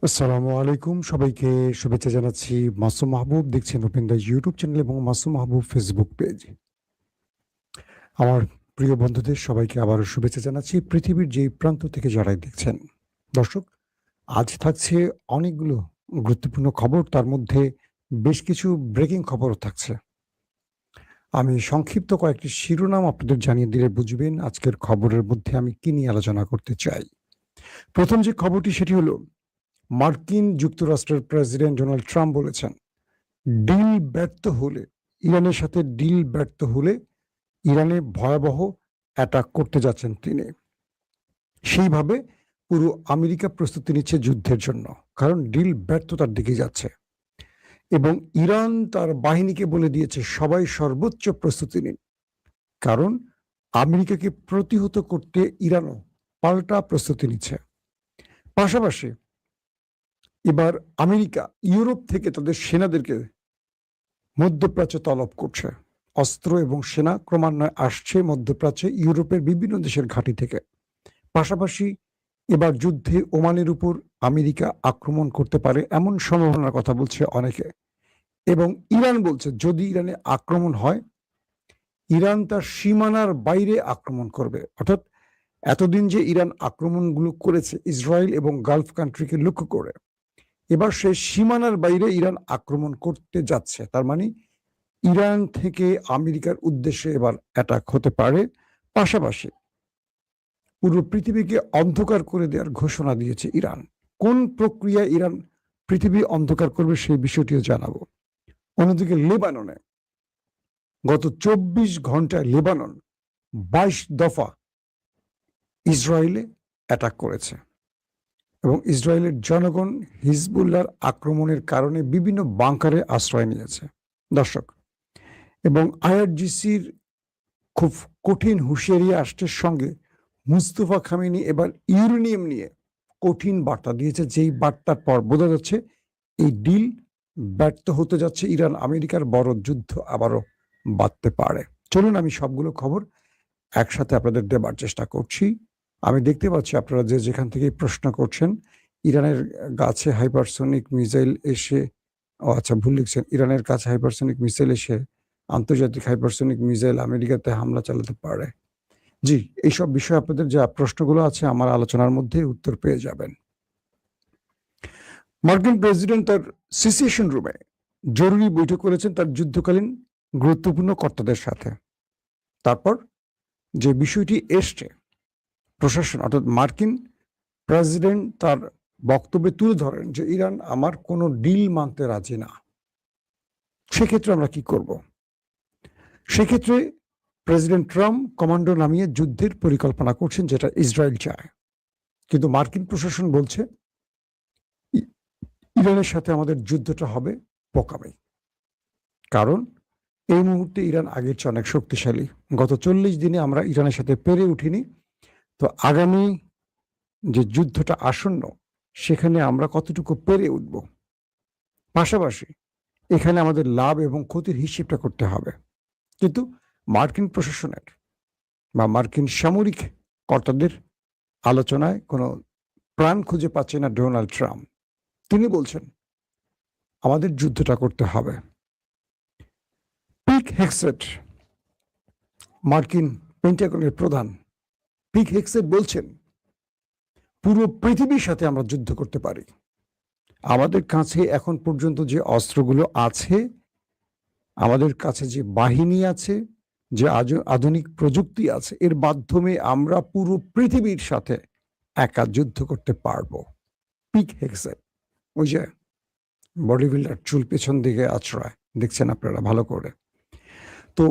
আসসালামু আলাইকুম। সবাইকে শুভেচ্ছা জানাচ্ছি। মাসুম মাহবুব দেখছেন ওপেন দ্য ইউটিউব চ্যানেল এবং মাসুম মাহবুব ফেসবুক পেজ। আমার প্রিয় বন্ধুদের সবাইকে আবারও শুভেচ্ছা জানাচ্ছি পৃথিবীর যেই প্রান্ত থেকে যারাই দেখছেন। দর্শক, আজ থাকছে অনেকগুলো গুরুত্বপূর্ণ খবর, তার মধ্যে বেশ কিছু ব্রেকিং খবরও থাকছে। আমি সংক্ষিপ্ত কয়েকটি শিরোনাম আপনাদের জানিয়ে দিলে বুঝবেন আজকের খবরের মধ্যে আমি কি নিয়ে আলোচনা করতে চাই। প্রথম যে খবরটি সেটি হলো, মার্কিন যুক্তরাষ্ট্রের প্রেসিডেন্ট ডোনাল্ড ট্রাম্প বলেছেন, ডিল ব্যর্থ হলে ইরানের সাথে ডিল ব্যর্থ হলে ইরানে ভয়াবহ অ্যাটাক করতে যাচ্ছেন তিনি। সেইভাবে পুরো আমেরিকা প্রস্তুতি নিচ্ছে যুদ্ধের জন্য, কারণ ডিল ব্যর্থতার দিকে যাচ্ছে এবং ইরান তার বাহিনীকে বলে দিয়েছে সবাই সর্বোচ্চ প্রস্তুতি নিন, কারণ আমেরিকাকে প্রতিহত করতে ইরানও পাল্টা প্রস্তুতি নিচ্ছে। পাশাপাশি এবার আমেরিকা ইউরোপ থেকে তাদের সেনাদেরকে মধ্যপ্রাচ্যে তলব করছে। অস্ত্র এবং সেনা ক্রমান্বয়ে আসছে মধ্যপ্রাচ্যে ইউরোপের বিভিন্ন দেশের ঘাঁটি থেকে। পাশাপাশি এবার যুদ্ধে ওমানের উপর আমেরিকা আক্রমণ করতে পারে এমন সম্ভাবনার কথা বলছে অনেকে। এবং ইরান বলছে যদি ইরানে আক্রমণ হয়, ইরান তার সীমানার বাইরে আক্রমণ করবে। অর্থাৎ এতদিন যে ইরান আক্রমণগুলো করেছে ইসরায়েল এবং গালফ কান্ট্রিকে লক্ষ্য করে, এবার সে সীমানার বাইরে ইরান আক্রমণ করতে যাচ্ছে। তার মানে ইরান থেকে আমেরিকার উদ্দেশ্যে এবার অ্যাটাক হতে পারে। পাশাপাশি পুরো পৃথিবীকে অন্ধকার করে দেওয়ার ঘোষণা দিয়েছে ইরান। কোন প্রক্রিয়ায় ইরান পৃথিবী অন্ধকার করবে সেই বিষয়টিও জানাবো। অন্যদিকে লেবাননে গত 24 ঘন্টায় লেবানন 22 দফা ইসরায়েলে অ্যাটাক করেছে এবং ইসরায়েলের জনগণ হিজবুল্লাহর আক্রমণের কারণে বিভিন্ন বাংকারে আশ্রয় নিয়েছে। দর্শক, এবং আইআরজিসির খুব কঠিন হুঁশিয়ারি আসতের সঙ্গে মুস্তফা খামেনি এবার ইউরেনিয়াম নিয়ে কঠিন বার্তা দিয়েছে, যেই বার্তার পর বোঝা যাচ্ছে এই ডিল ব্যর্থ হতে যাচ্ছে। ইরান আমেরিকার বড় যুদ্ধ আবারও বাঁধতে পারে। চলুন আমি সবগুলো খবর একসাথে আপনাদের দেবার চেষ্টা করছি। আমি দেখতে পাচ্ছি আপনারা যে যেখান থেকে প্রশ্ন করছেন, ইরানের কাছে হাইপারসোনিক মিসাইল এসে, আচ্ছা ভুল লিখছেন, ইরানের কাছে হাইপারসোনিক মিসাইল এসে আন্তর্জাতিক হাইপারসোনিক মিসাইল আমেরিকাতে হামলা চালাতে পারে। জি, এইসব বিষয়ে আপনাদের যা প্রশ্নগুলো আছে আমার আলোচনার মধ্যে উত্তর পেয়ে যাবেন। মার্কিন প্রেসিডেন্ট তার সিচুয়েশন রুমে জরুরি বৈঠক করেছেন তার যুদ্ধকালীন গুরুত্বপূর্ণ কর্তাদের সাথে। তারপর যে বিষয়টি এসছে, প্রশাসন অর্থাৎ মার্কিন প্রেসিডেন্ট তার বক্তব্যে তুলে ধরেন যে ইরান আমার কোনো ডিল মানতে রাজি না। সেক্ষেত্রে আমরা কি করব? সেক্ষেত্রে প্রেসিডেন্ট ট্রাম্প কমান্ডো নামিয়ে যুদ্ধের পরিকল্পনা করছেন, যেটা ইসরায়েল চায়। কিন্তু মার্কিন প্রশাসন বলছে ইরানের সাথে আমাদের যুদ্ধটা হবে বোকামি, কারণ এই মুহূর্তে ইরান আগের চেয়ে অনেক শক্তিশালী। গত 40 দিনে আমরা ইরানের সাথে পেরে উঠিনি, তো আগামী যে যুদ্ধটা আসন্ন সেখানে আমরা কতটুকু পেরে উঠব। পাশাপাশি এখানে আমাদের লাভ এবং ক্ষতির হিসেবটা করতে হবে। কিন্তু মার্কিন প্রশাসনের বা মার্কিন সামরিক কর্তাদের আলোচনায় কোনো প্রাণ খুঁজে পাচ্ছে না ডোনাল্ড ট্রাম্প। তিনি বলছেন আমাদের যুদ্ধটা করতে হবে। পিট হেগসেট, মার্কিন পেন্টাগনের প্রধান পিট হেগসেট বলছেন পুরো পৃথিবীর সাথে আমরা যুদ্ধ করতে পারি। আমাদের কাছে এখন পর্যন্ত যে অস্ত্রগুলো আছে, আমাদের কাছে যে বাহিনী আছে, যে আধুনিক প্রযুক্তি আছে, এর মাধ্যমে আমরা পুরো পৃথিবীর সাথে একা যুদ্ধ করতে পারবো। পিট হেগসেট, ওই যে বডি বিল্ডার, চুল পেছন দিকে আছড়ায়, দেখছেন আপনারা ভালো করে। তো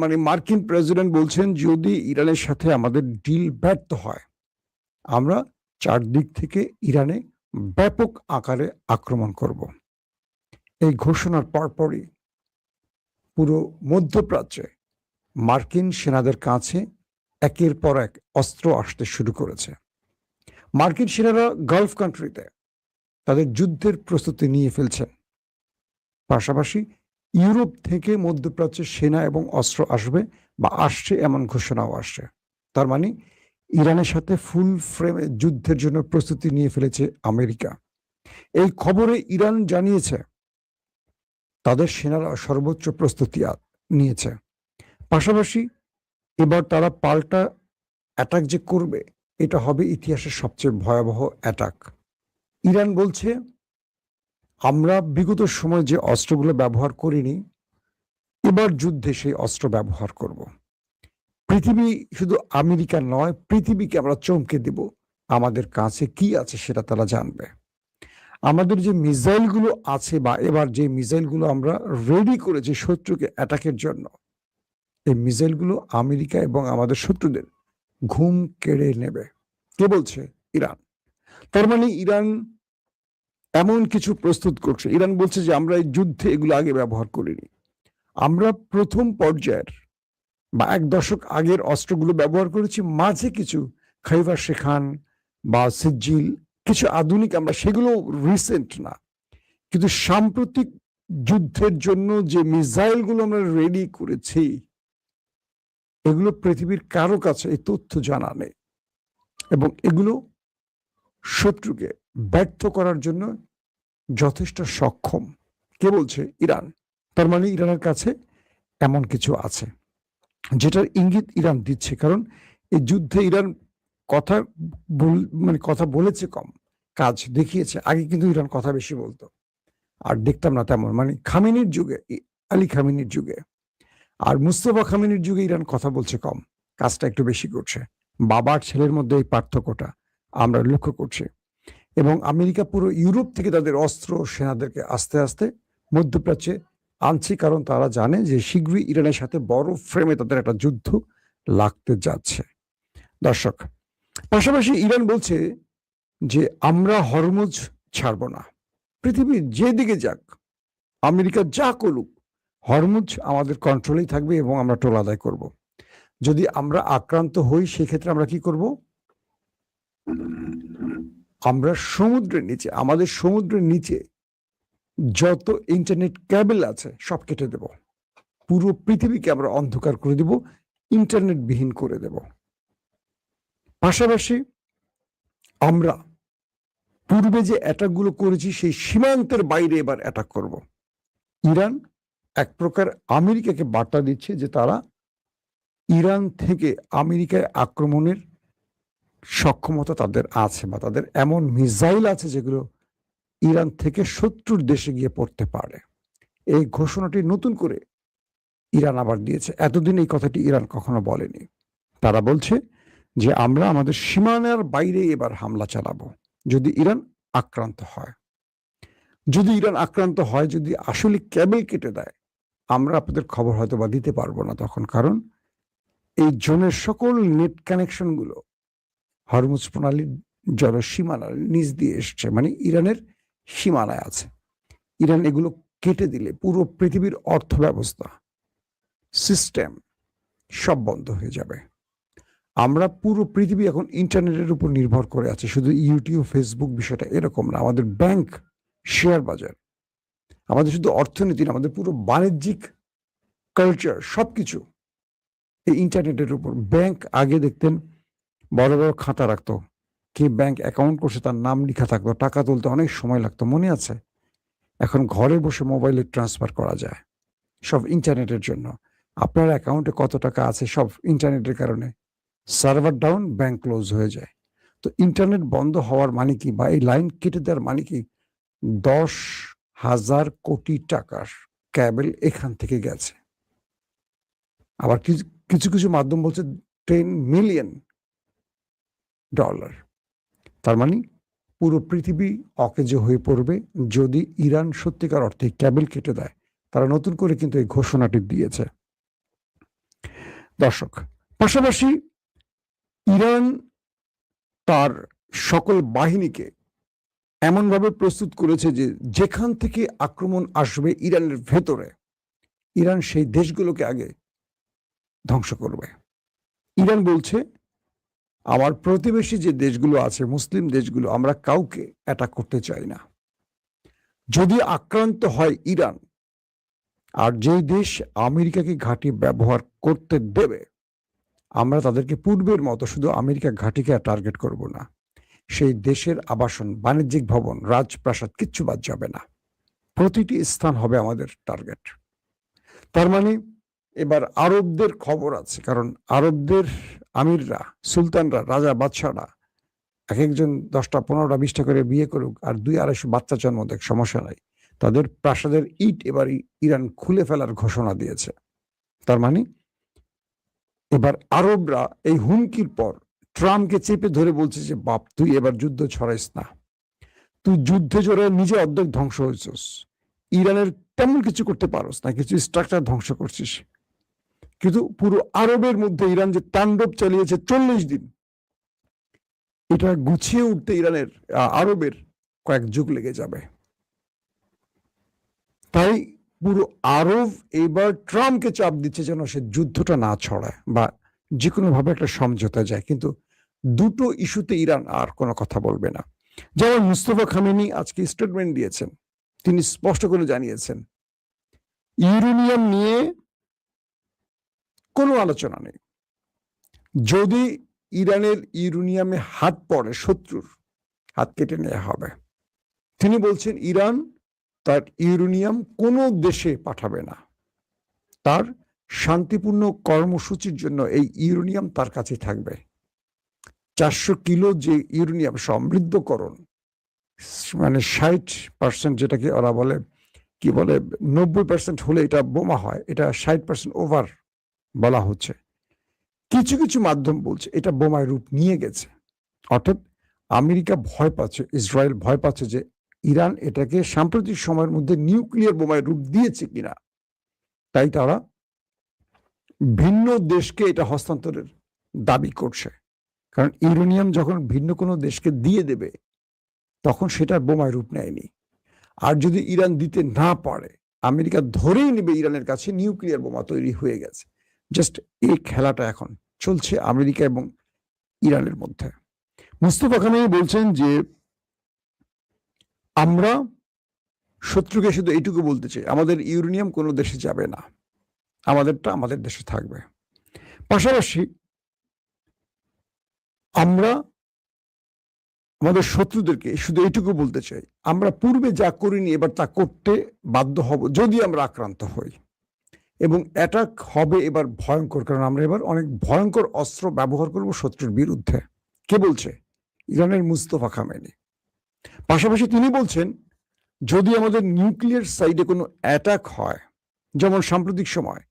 মানে মার্কিন প্রেসিডেন্ট বলছেন যদি ইরানের সাথে আমাদের ডিল ব্যর্থ হয়, আমরা চারদিক থেকে ইরানে ব্যাপক আকারে আক্রমণ করব। এই ঘোষণার পরপরই পুরো মধ্যপ্রাচ্যে মার্কিন সেনাদের কাছে একের পর এক অস্ত্র আসতে শুরু করেছে। মার্কিন সেনারা গালফ কান্ট্রিতে তাদের যুদ্ধের প্রস্তুতি নিয়ে ফেলছেন। পাশাপাশি ইউরোপ থেকে মধ্যপ্রাচ্যে সেনা এবং অস্ত্র আসবে বা আসছে এমন ঘোষণাও আসছে। তার মানে ইরানের সাথে ফুল ফ্রেমে যুদ্ধের জন্য প্রস্তুতি নিয়ে ফেলেছে আমেরিকা। এই খবরে ইরান জানিয়েছে তাদের সেনারা সর্বোচ্চ প্রস্তুতি নিয়েছে। পাশাপাশি এবার তারা পাল্টা অ্যাটাক যে করবে, এটা হবে ইতিহাসের সবচেয়ে ভয়াবহ অ্যাটাক। ইরান বলছে, আমরা বিগত সময় যে অস্ত্রগুলো ব্যবহার করিনি, এবার যুদ্ধে সেই অস্ত্র ব্যবহার করব। পৃথিবী, শুধু আমেরিকা নয়, পৃথিবীকে আমরা চমকে দেব। আমাদের কাছে কি আছে সেটা তারা জানবে। আমাদের যে মিসাইলগুলো আছে, বা এবার যে মিসাইলগুলো আমরা রেডি করেছি শত্রুকে অ্যাটাকের জন্য, এই মিসাইলগুলো আমেরিকা এবং আমাদের শত্রুদের ঘুম কেড়ে নেবে। কে বলছে? ইরান। তার মানে ইরান এমন কিছু প্রস্তুত করছে। ইরান বলছে যে আমরা এই যুদ্ধে এগুলো আগে ব্যবহার করিনি, আমরা প্রথম পর্যায়ের বা 1 দশক আগের অস্ত্রগুলো ব্যবহার করেছি। মাঝে কিছু খাইবার শেখান বা সিজিল, কিছু আধুনিক, আমরা সেগুলো রিসেন্ট না, কিন্তু সাম্প্রতিক যুদ্ধের জন্য যে মিসাইলগুলো আমরা রেডি করেছি, এগুলো পৃথিবীর কারো কাছে এই তথ্য জানা নেই, এবং এগুলো শত্রুকে ব্যর্থ করার জন্য যথেষ্ট সক্ষম। কে বলছে? ইরান। তার মানে ইরানের কাছে এমন কিছু আছে যেটার ইঙ্গিত ইরান দিচ্ছে। কারণ এই যুদ্ধে ইরান কথা কথা বলেছে কম, কাজ দেখিয়েছে। আগে কিন্তু ইরান কথা বেশি বলতো, আর দেখতাম না তেমন। মানে খামেনির যুগে, আলী খামেনির যুগে আর মুস্তফা খামেনির যুগে ইরান কথা বলছে কম, কাজটা একটু বেশি করছে। বাবার ছেলের মধ্যে এই পার্থক্যটা আমরা লক্ষ্য করছি। এবং আমেরিকা পুরো ইউরোপ থেকে তাদের অস্ত্র সেনাদেরকে আস্তে আস্তে মধ্যপ্রাচ্যে আনছে, কারণ তারা জানে যে শীঘ্রই ইরানের সাথে বড় ফ্রেমে তাদের একটা যুদ্ধ লাগতে যাচ্ছে। দর্শক, পাশাপাশি ইরান বলছে যে আমরা হরমুজ ছাড়ব না। পৃথিবী যেদিকে যাক, আমেরিকা যা করুক, হরমুজ আমাদের কন্ট্রোলেই থাকবে এবং আমরা টোল আদায় করব। যদি আমরা আক্রান্ত হই, সেক্ষেত্রে আমরা কি করব? আমরা সমুদ্রের নিচে, আমাদের সমুদ্রের নিচে যত ইন্টারনেট কেবল আছে সব কেটে দেব। পুরো পৃথিবীকে আমরা অন্ধকার করে দেব, ইন্টারনেট বিহীন করে দেব। পাশাপাশি আমরা পূর্বে যে অ্যাটাকগুলো করেছি, সেই সীমান্তের বাইরে এবার অ্যাটাক করব। ইরান এক প্রকার আমেরিকাকে বার্তা দিচ্ছে যে তারা ইরান থেকে আমেরিকায় আক্রমণের সক্ষমতা তাদের আছে, বা তাদের এমন মিসাইল আছে যেগুলো ইরান থেকে শত্রুর দেশে গিয়ে পড়তে পারে। এই ঘোষণাটি নতুন করে ইরান আবার দিয়েছে। এতদিন এই কথাটি ইরান কখনো বলেনি। তারা বলছে যে আমরা আমাদের সীমানার বাইরে এবার হামলা চালাবো যদি ইরান আক্রান্ত হয়। যদি ইরান আক্রান্ত হয়, যদি আসলে কেবল কেটে দেয়, আমরা আপনাদের খবর হয়তো বা দিতে পারবো না তখন। কারণ এই জোনের সকল নেট কানেকশনগুলো হরমুজ প্রণালীর জলসীমানার নিচ দিয়ে এসছে, মানে ইরানের সীমানায় আছে। ইরান এগুলো কেটে দিলে পুরো পৃথিবীর অর্থ ব্যবস্থা, সিস্টেম সব বন্ধ হয়ে যাবে। আমরা পুরো পৃথিবী এখন ইন্টারনেটের উপর নির্ভর করে আছে। শুধু ইউটিউব, ফেসবুক বিষয়টা এরকম না। আমাদের ব্যাংক, শেয়ার বাজার, আমাদের শুধু অর্থনীতি না, আমাদের পুরো বাণিজ্যিক কালচার, সবকিছু এই ইন্টারনেটের উপর। ব্যাংক আগে দেখতেন বড় বড় খাতা রাখতো, কে ব্যাংক অ্যাকাউন্ট করছে তার নাম লেখা থাকতো, টাকা তুলতে অনেক সময় লাগতো, মনে আছে? এখন ঘরে বসে মোবাইলে ট্রান্সফার করা যায়, সব ইন্টারনেটের জন্য। আপনার অ্যাকাউন্টে কত টাকা আছে সব ইন্টারনেটের কারণে। সার্ভার ডাউন, ব্যাংক ক্লোজ হয়ে যায়। তো ইন্টারনেট বন্ধ হওয়ার মানে কি, বা এই লাইন কেটে দেওয়ার মানে কি? 10,000 কোটি টাকার ক্যাবেল এখান থেকে গেছে। আবার কিছু কিছু মাধ্যম বলছে $10 মিলিয়ন। তার মানে পুরো পৃথিবী অকেজো হয়ে পড়বে যদি ইরান সত্যিকার অর্থে ক্যাবেল কেটে দেয়। তারা নতুন করে কিন্তু এই ঘোষণাটি দিয়েছে। দর্শক, পাশাপাশি ইরান তার সকল বাহিনীকে এমনভাবে প্রস্তুত করেছে যে যেখান থেকে আক্রমণ আসবে ইরানের ভেতরে, ইরান সেই দেশগুলোকে আগে ধ্বংস করবে। ইরান বলছে আমার প্রতিবেশী যে দেশগুলো আছে, মুসলিম দেশগুলো, আমরা কাউকে অ্যাটাক করতে চাই না। যদি আক্রান্ত হয় ইরান, আর যেই দেশ আমেরিকাকে ঘাঁটি ব্যবহার করতে দেবে, আমরা তাদেরকে পূর্বের মতো শুধু আমেরিকা ঘাঁটিকে টার্গেট করব না, সেই দেশের আবাসন, বাণিজ্যিক ভবন, রাজপ্রাসাদ কিচ্ছু বাদ যাবে না। প্রতিটি স্থান হবে আমাদের টার্গেট। তার মানে এবার আরবদের খবর আছে, কারণ আরবদের আমিররা, সুলতানরা, রাজা বাদশাহরা এক একজন 10টা 15টা 20টা করে বিয়ে করুক আর 200-250 বাচ্চা জন্ম দেখ, সমস্যা নাই। তাদের প্রাসাদের ইট এবার ইরান খুলে ফেলার ঘোষণা দিয়েছে। তার মানে এবার আরবরা এই হুমকির পর ট্রাম্পকে চেপে ধরে বলছে যে বাপ, তুই এবার যুদ্ধ ছড়াইস না, তুই যুদ্ধে জোরে নিজে অর্ধেক ধ্বংস হয়েছিস, ইরানের তেমন কিছু করতে পারোস না, কিছু স্ট্রাকচার ধ্বংস করছিস। কিন্তু পুরো আরবের মধ্যে ইরান যে তাণ্ডব চালিয়েছে 40 দিন, এটা গুছিয়ে উঠতে ইরানের আরবের কয়েক যুগ লেগে যাবে। তাই পুরো আরব এবার ট্রাম্পকে চাপ দিচ্ছে যেন সে যুদ্ধটা না ছড়ায় বা যে কোনো ভাবে একটা সমঝোতা যায়। কিন্তু দুটো ইস্যুতে ইরান আর কোনো কথা বলবে না। যেমন মুস্তফা খামেনি আজকে স্টেটমেন্ট দিয়েছেন, তিনি স্পষ্ট করে জানিয়েছেন ইউরেনিয়াম নিয়ে কোনো আলোচনা নেই। যদি ইরানের ইউরেনিয়ামে হাত পড়ে, শত্রুর হাত কেটে নেওয়া হবে। তিনি বলছেন ইরান তার ইউরেনিয়াম কোনো দেশে পাঠাবে না, তার শান্তিপূর্ণ কর্মসূচির জন্য এই ইউরেনিয়াম তার কাছে থাকবে। 400 কিলো যে ইউরেনিয়াম সমৃদ্ধকরণ, মানে 60%, যেটাকে ওরা বলে কি বলে 90% হলে এটা বোমা হয়, এটা 60% ওভার বলা হচ্ছে। কিছু কিছু মাধ্যম বলছে এটা বোমায় রূপ নিয়ে গেছে। অর্থাৎ আমেরিকা ভয় পাচ্ছে, ইসরায়েল ভয় পাচ্ছে যে ইরান এটাকে সাম্প্রতিক সময়ের মধ্যে নিউক্লিয়ার বোমায় রূপ দিয়েছে কিনা। তাই তারা ভিন্ন দেশকে এটা হস্তান্তরের দাবি করছে। কারণ ইউরেনিয়াম যখন ভিন্ন কোনো দেশকে দিয়ে দেবে তখন সেটার বোমায় রূপ নেয়নি। আর যদি ইরান দিতে না পারে, আমেরিকা ধরেই নেবে ইরানের কাছে নিউক্লিয়ার বোমা তৈরি হয়ে গেছে। জাস্ট এই খেলাটা এখন চলছে আমেরিকা এবং ইরানের মধ্যে। মুস্তফা খামেনি বলছেন যে আমরা শত্রুকে শুধু এইটুকু বলতে চাই, আমাদের ইউরেনিয়াম কোনো দেশে যাবে না, আমাদেরটা আমাদের দেশে থাকবে। পাশাপাশি আমরা আমাদের শত্রুদেরকে শুধু এইটুকু বলতে চাই, আমরা পূর্বে যা করিনি এবার তা করতে বাধ্য হব যদি আমরা আক্রান্ত হই, এবং অ্যাটাক হবে এবার ভয়ঙ্কর, কারণ আমরা এবার অনেক ভয়ঙ্কর অস্ত্র ব্যবহার করব শত্রুর বিরুদ্ধে। কে বলছে? ইরানের মুস্তফা খামেনি। পাশাপাশি তিনি বলছেন যদি আমাদের নিউক্লিয়ার সাইডে কোনো অ্যাটাক হয়, যেমন সাম্প্রতিক সময়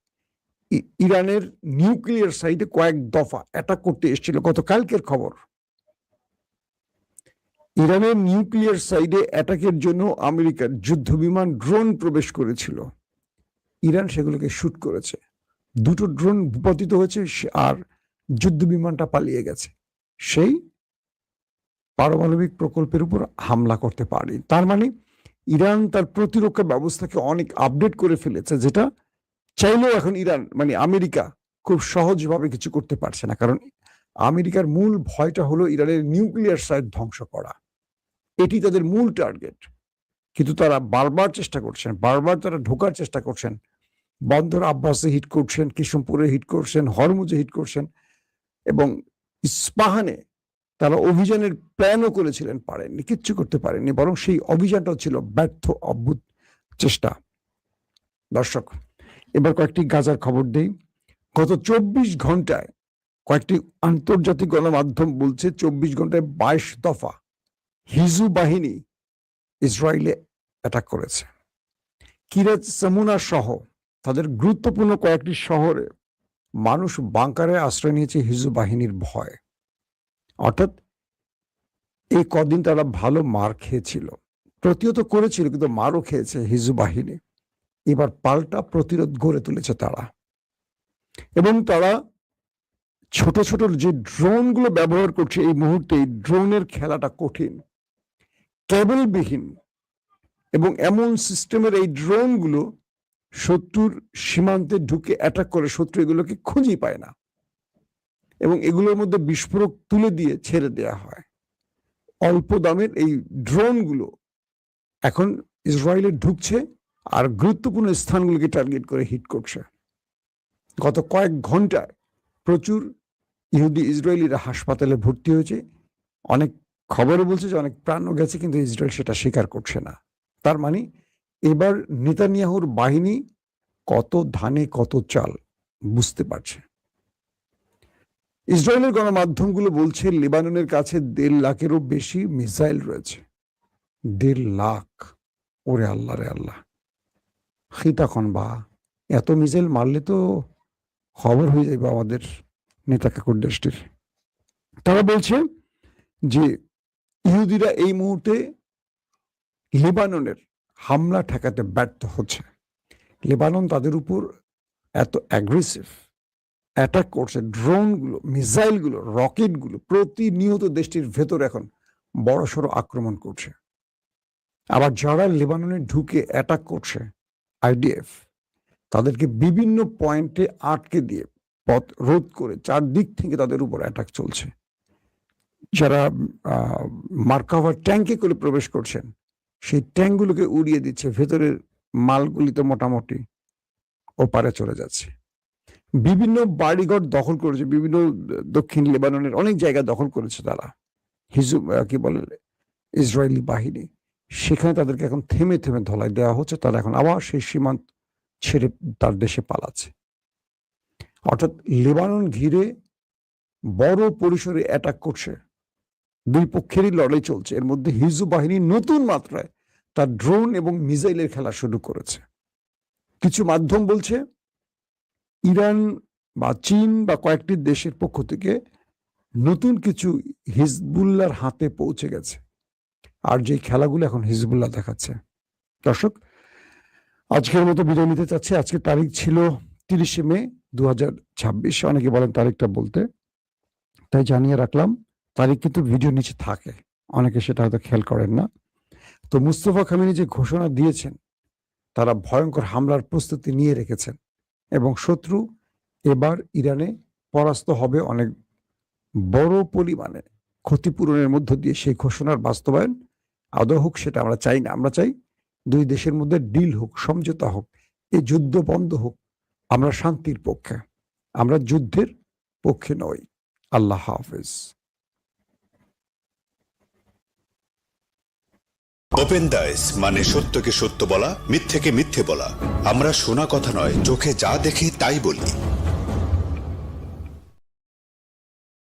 ইরানের নিউক্লিয়ার সাইডে কয়েক দফা অ্যাটাক করতে এসেছিল, গতকালকের খবর। ইরানের নিউক্লিয়ার সাইডে অ্যাটাকের জন্য আমেরিকার যুদ্ধ বিমান ড্রোন প্রবেশ করেছিল, ইরান সেগুলোকে শুট করেছে। 2টো ড্রোন ভূপাতিত হয়েছে আর যুদ্ধ বিমানটা পালিয়ে গেছে। সেই পারমাণবিক প্রকল্পের উপর হামলা করতে পারে। তার মানে ইরান তার প্রতিরক্ষা ব্যবস্থাকে অনেক আপডেট করে ফেলেছে, যেটা চাইলেও এখন ইরান মানে আমেরিকা খুব সহজভাবে কিছু করতে পারছে না। কারণ আমেরিকার মূল ভয়টা হলো ইরানের নিউক্লিয়ার সাইট ধ্বংস করা, এটি তাদের মূল টার্গেট। কিন্তু তারা বারবার চেষ্টা করছেন, বারবার তারা ঢোকার চেষ্টা করছেন। বন্দর আব্বাসে হিট করছেন, কিশমপুরে হিট করছেন, হরমুজে হিট করছেন, এবং ইস্পাহানে তারা অভিযানের প্ল্যানও করেছিলেন, পারেননি, কিচ্ছু করতে পারেননি, বরং সেই অভিযানটাও ছিল ব্যর্থ অদ্ভুত চেষ্টা। দর্শক, এবার কয়েকটি গাজার খবর দেই। গত 24 ঘন্টায় কয়েকটি আন্তর্জাতিক গণমাধ্যম বলছে 24 ঘন্টায় 22 দফা হিজু বাহিনী ইসরায়েলে অ্যাটাক করেছে। কিরাত সামুনা সহ তাদের গুরুত্বপূর্ণ কয়েকটি শহরে মানুষ বাংকারে আশ্রয় নিয়েছে হিজু বাহিনীর ভয়। অর্থাৎ এই কদিন তারা ভালো মার খেয়েছিল, প্রতিহত করেছিল, কিন্তু মারও খেয়েছে হিজু বাহিনী। এবার পাল্টা প্রতিরোধ গড়ে তুলেছে তারা, এবং তারা ছোট ছোট যে ড্রোনগুলো ব্যবহার করছে, এই মুহূর্তে এই ড্রোনের খেলাটা কঠিন, কেবলবিহীন এবং এমন সিস্টেমের এই ড্রোনগুলো শত্রুর সীমান্তে ঢুকে অ্যাটাক করে, শত্রু এগুলোকে খুঁজেই পায় না, এবং এগুলোর মধ্যে বিস্ফোরক তুলে দিয়ে ছেড়ে দেয়া হয়। অল্প দামের এই ড্রোনগুলো এখন ইসরায়েলে ঢুকছে আর গুরুত্বপূর্ণ স্থানগুলোকে টার্গেট করে হিট করছে। গত কয়েক ঘন্টায় প্রচুর ইহুদি ইসরায়েলিরা হাসপাতালে ভর্তি হয়েছে, অনেক খবরে বলছে যে অনেক প্রাণও গেছে, কিন্তু ইসরায়েল সেটা স্বীকার করছে না। তার মানে এবার নেতানিয়াহুর বাহিনী কত ধানে কত চাল বুঝতে পারছে। ইসরায়েলের গণমাধ্যমগুলো বলছে লেবাননের কাছে 1.5 লাখেরও বেশি মিসাইল রয়েছে। 1.5 লাখ! ওরে আল্লাহ রে আল্লাহ! খিতাখন বা এত মিসাইল মারলে তো খবর হয়ে যাবে আমাদের নেতা কাকুর দেশটির। তারা বলছে যে ইহুদিরা এই মুহূর্তে লেবাননের হামলা ঠেকাতে ব্যর্থ হচ্ছে। লেবানন তাদের উপর এত অ্যাগ্রেসিভ অ্যাটাক করছে, ড্রোনগুলো, মিসাইলগুলো, রকেটগুলো প্রতিনিয়ত দেশটির ভেতর এখন বড়সড় আক্রমণ করছে। আবার যারা লেবাননে ঢুকে অ্যাটাক করছে, আইডিএফ, তাদেরকে বিভিন্ন পয়েন্টে আটকে দিয়ে পথ রোধ করে চারদিক থেকে তাদের উপর অ্যাটাক চলছে। যারা মার্কাভার ট্যাঙ্কে করে প্রবেশ করছেন, সেই ট্যাঙ্কগুলোকে উড়িয়ে দিচ্ছে, ভেতরের মালগুলি তো মোটামুটি ওপারে চলে যাচ্ছে। বিভিন্ন বাড়িঘর দখল করেছে, বিভিন্ন দক্ষিণ লেবাননের অনেক জায়গা দখল করেছে তারা, কি বলে ইসরায়েলি বাহিনী। সেখানে তাদেরকে এখন থেমে থেমে ধলাই দেওয়া হচ্ছে। তারা এখন আবার সেই সীমান্ত ছেড়ে তার দেশে পালাচ্ছে। অর্থাৎ লেবানন ঘিরে বড় পরিসরে অ্যাটাক করছে, দুই পক্ষেরই লড়াই চলছে। এর মধ্যে হিজবুল বাহিনী নতুন মাত্রায় তার ড্রোন এবং মিসাইলের খেলা শুরু করেছে। কিছু মাধ্যম বলছে ইরান বা চীন বা কয়েকটি দেশের পক্ষ থেকে নতুন কিছু হিজবুল্লাহর হাতে পৌঁছে গেছে, আর যে খেলাগুলো এখন হিজবুল্লাহ দেখাচ্ছে। দর্শক, আজকের মতো বিদায় নিতে চাচ্ছি। আজকে তারিখ ছিল 30শে মে 2026। অনেকে বলেন তারিখটা বলতে, তাই জানিয়ে রাখলাম। তারিখ কিন্তু ভিডিও নিচে থাকে, অনেকে সেটা হয়তো খেয়াল করেন না। তো মুস্তফা খামেনি যে ঘোষণা দিয়েছেন, তারা ভয়ঙ্কর হামলার প্রস্তুতি নিয়ে রেখেছেন এবং শত্রু এবার ইরানে পরাস্ত হবে অনেক বড় পরিমাণে ক্ষতিপূরণের মধ্য দিয়ে। সেই ঘোষণার বাস্তবায়ন আদৌ হোক সেটা আমরা চাই না। আমরা চাই দুই দেশের মধ্যে ডিল হোক, সমঝোতা হোক, এই যুদ্ধ বন্ধ হোক। আমরা শান্তির পক্ষে, আমরা যুদ্ধের পক্ষে নই। আল্লাহ হাফেজ। ওপেন দাইস মানে সত্যকে সত্য বলা, মিথ্যেকে মিথ্যে বলা। আমরা শোনা কথা নয়, চোখে যা দেখি তাই বলি।